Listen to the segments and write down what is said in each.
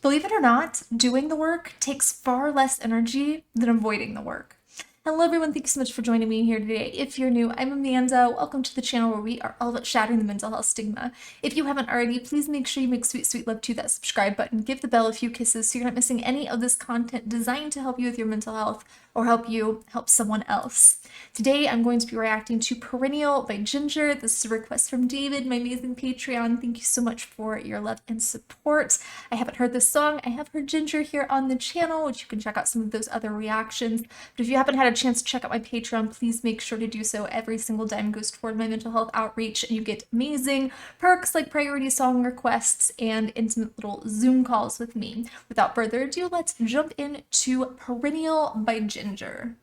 Believe it or not, doing the work takes far less energy than avoiding the work. Hello everyone, thank you so much for joining me here today. If you're new, I'm Amanda. Welcome to the channel where we are all about shattering the mental health stigma. If you haven't already, please make sure you make sweet, sweet love to that subscribe button. Give the bell a few kisses so you're not missing any of this content designed to help you with your mental health or help you help someone else. Today, I'm going to be reacting to Perennial by Jinjer. This is a request from David, my amazing Patreon. Thank you so much for your love and support. I haven't heard this song. I have heard Jinjer here on the channel, which you can check out some of those other reactions. But if you haven't had a chance to check out my Patreon, please make sure to do so. Every single dime goes toward my mental health outreach, and you get amazing perks like priority song requests and intimate little Zoom calls with me. Without further ado, let's jump into Perennial by Jinjer.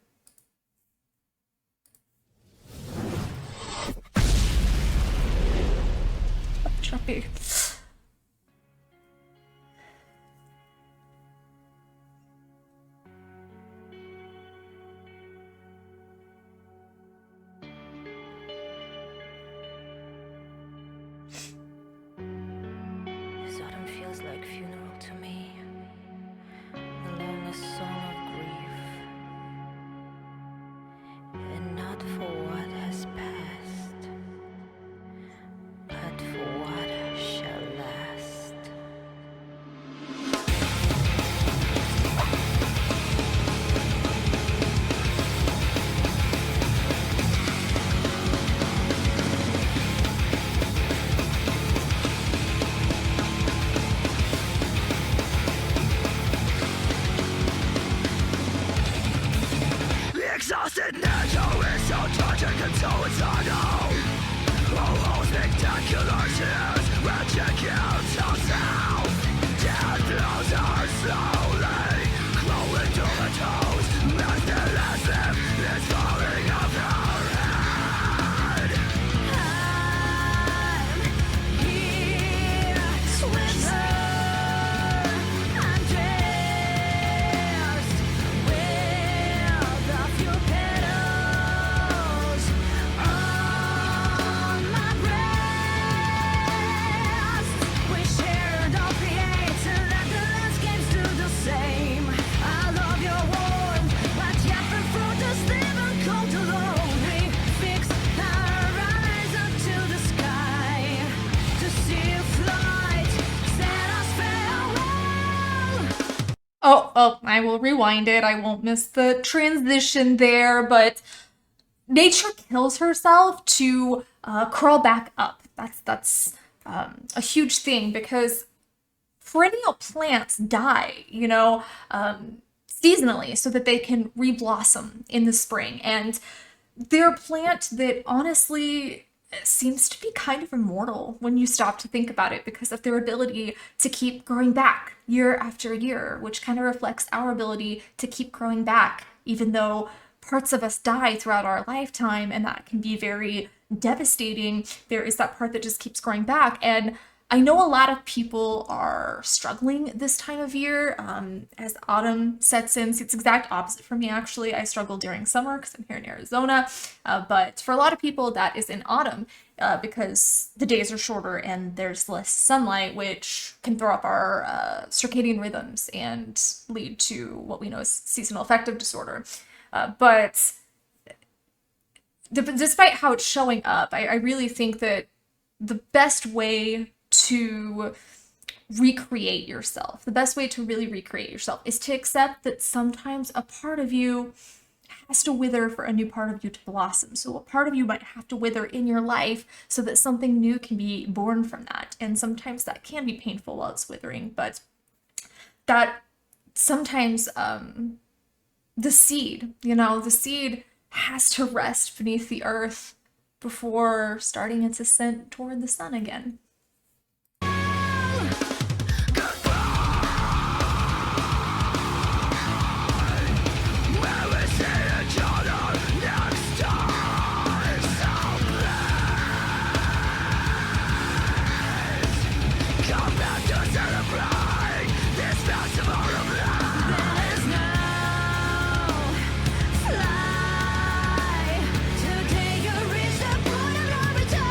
Choppy. This autumn feels like funeral to me, the longest song of grief, and not for what has passed, but for what shall last. Exhausted natural is so tragic and so eternal. Who holds spectacular tears when she kills herself? Death flows her slowly, crawling to the toes. Merciless is falling off her head. I'm here with her. I'm dressed with a few petals on my breast. We share the creates and let the landscapes do the same. I love your warmth, but yet the fruit is even cold alone. We fix our eyes up to the sky to see a flight set us farewell. Oh, I will rewind it. I won't miss the transition there, but nature kills herself to crawl back up. That's a huge thing because perennial plants die, seasonally so that they can reblossom in the spring. And they're a plant that honestly seems to be kind of immortal when you stop to think about it because of their ability to keep growing back year after year, which kind of reflects our ability to keep growing back, even though parts of us die throughout our lifetime, and that can be very devastating. There is that part that just keeps growing back. And I know a lot of people are struggling this time of year as autumn sets in. See, it's the exact opposite for me, actually. I struggle during summer because I'm here in Arizona. But for a lot of people, that is in autumn because the days are shorter and there's less sunlight, which can throw up our circadian rhythms and lead to what we know as seasonal affective disorder. But despite how it's showing up, I really think that the best way to recreate yourself, the best way to really recreate yourself is to accept that sometimes a part of you has to wither for a new part of you to blossom. So a part of you might have to wither in your life so that something new can be born from that. And sometimes that can be painful while it's withering, but that sometimes the seed has to rest beneath the earth before starting its ascent toward the sun again. Fly to take a risk that put a return.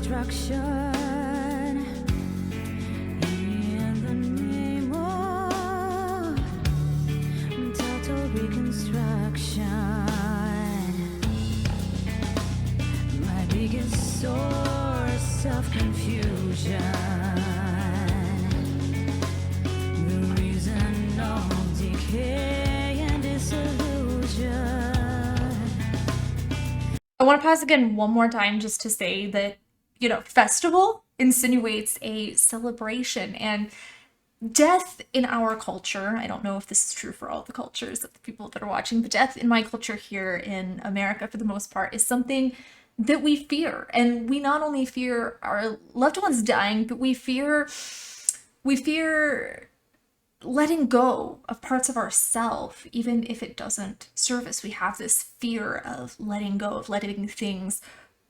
destruction. In the name of total reconstruction. My biggest source of confusion. The reason of decay and disillusion. I want to pause again one more time just to say that, festival insinuates a celebration, and death in our culture, I don't know if this is true for all the cultures of the people that are watching, but death in my culture here in America, for the most part, is something that we fear. And we not only fear our loved ones dying, but we fear letting go of parts of ourself, even if it doesn't serve us. We have this fear of letting go, of letting things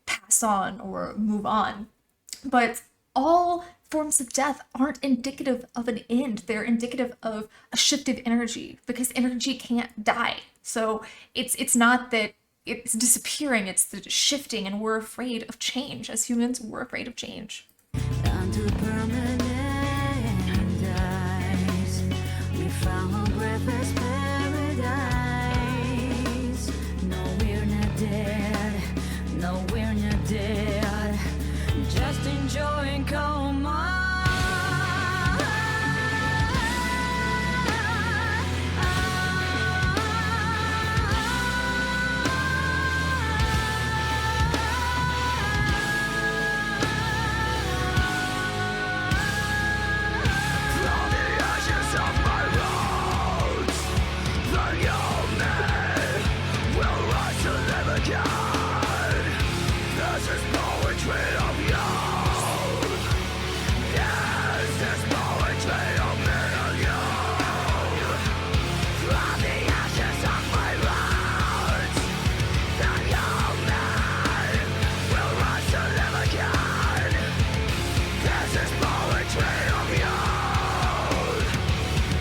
pass on or move on. But all forms of death aren't indicative of an end. They're indicative of a shift of energy, because energy can't die. So it's not that it's disappearing, it's the shifting, and we're afraid of change. As humans, we're afraid of change. Unto permanent eyes, we found breathless paradise. No, we're not dead. No, we're not dead. Just enjoying coma. From the ashes of my roots, the young man will rise to live again. This is poetry of youth. Yes, this poetry of me and you. From the ashes of my roots, the young man will rise to live again. This is poetry of youth.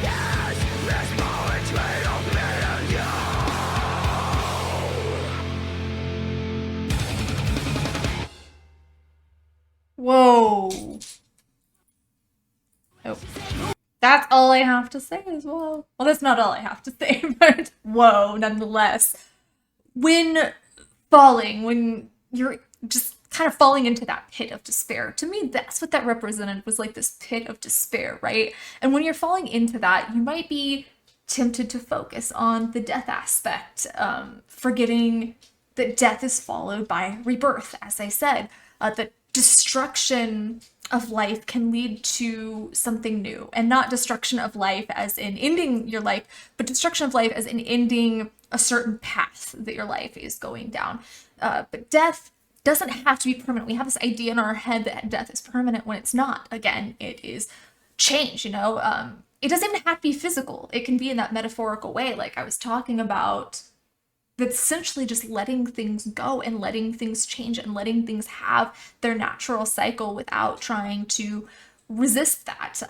Yes, this poetry of me and you. Whoa. Oh. That's all I have to say as well. Well, that's not all I have to say, but whoa, nonetheless. When you're just kind of falling into that pit of despair, to me, that's what that represented, was like this pit of despair, right? And when you're falling into that, you might be tempted to focus on the death aspect, forgetting that death is followed by rebirth, as I said. The destruction of life can lead to something new, and not destruction of life as in ending your life, but destruction of life as in ending a certain path that your life is going down. But death doesn't have to be permanent. We have this idea in our head that death is permanent when it's not. Again, it is change, It doesn't even have to be physical. It can be in that metaphorical way, like I was talking about. That's essentially just letting things go and letting things change and letting things have their natural cycle without trying to resist that.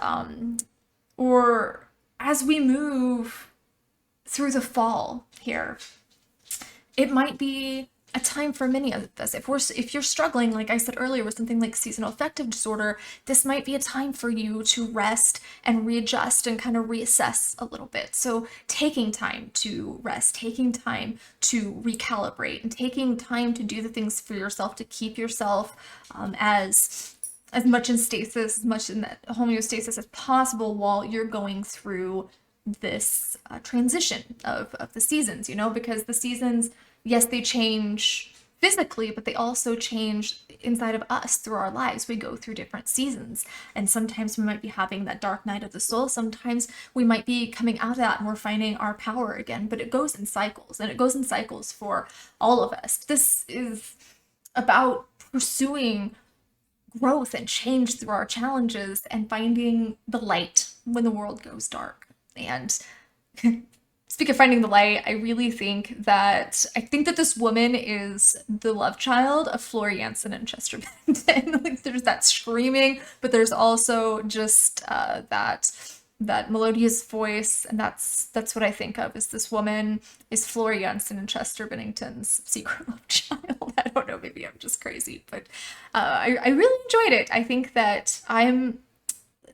Or as we move through the fall here, it might be a time for many of us. If you're struggling, like I said earlier, with something like seasonal affective disorder, this might be a time for you to rest and readjust and kind of reassess a little bit. So taking time to rest, taking time to recalibrate, and taking time to do the things for yourself to keep yourself as much in stasis, as much in that homeostasis as possible while you're going through this transition of the seasons, because the seasons, yes, they change physically, but they also change inside of us through our lives. We go through different seasons, and sometimes we might be having that dark night of the soul. Sometimes we might be coming out of that and we're finding our power again, but it goes in cycles, and it goes in cycles for all of us. This is about pursuing growth and change through our challenges and finding the light when the world goes dark. And speaking of finding the light, I think that this woman is the love child of Flora Jansen and Chester Bennington. Like, there's that screaming, but there's also just that that melodious voice, and that's what I think of as this woman is Flora Jensen and Chester Bennington's secret love child. I don't know, maybe I'm just crazy, but I really enjoyed it. I think that I'm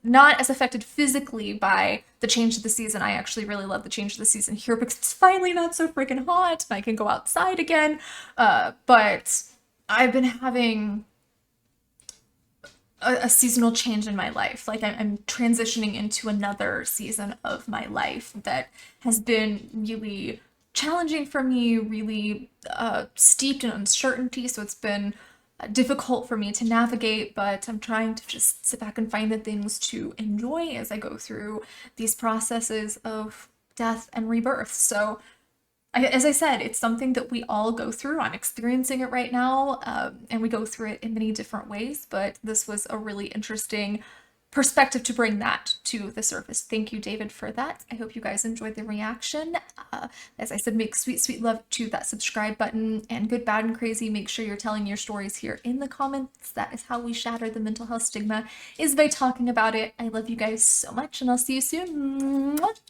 not as affected physically by the change of the season. I actually really love the change of the season here because it's finally not so freaking hot and I can go outside again. But I've been having a seasonal change in my life. Like I'm transitioning into another season of my life that has been really challenging for me, really steeped in uncertainty. So it's been difficult for me to navigate, but I'm trying to just sit back and find the things to enjoy as I go through these processes of death and rebirth. So as I said, it's something that we all go through. I'm experiencing it right now, and we go through it in many different ways, but this was a really interesting perspective to bring that to the surface. Thank you, David, for that. I hope you guys enjoyed the reaction. As I said, make sweet, sweet love to that subscribe button, and good, bad, and crazy, make sure you're telling your stories here in the comments. That is how we shatter the mental health stigma, is by talking about it. I love you guys so much, and I'll see you soon. Mwah!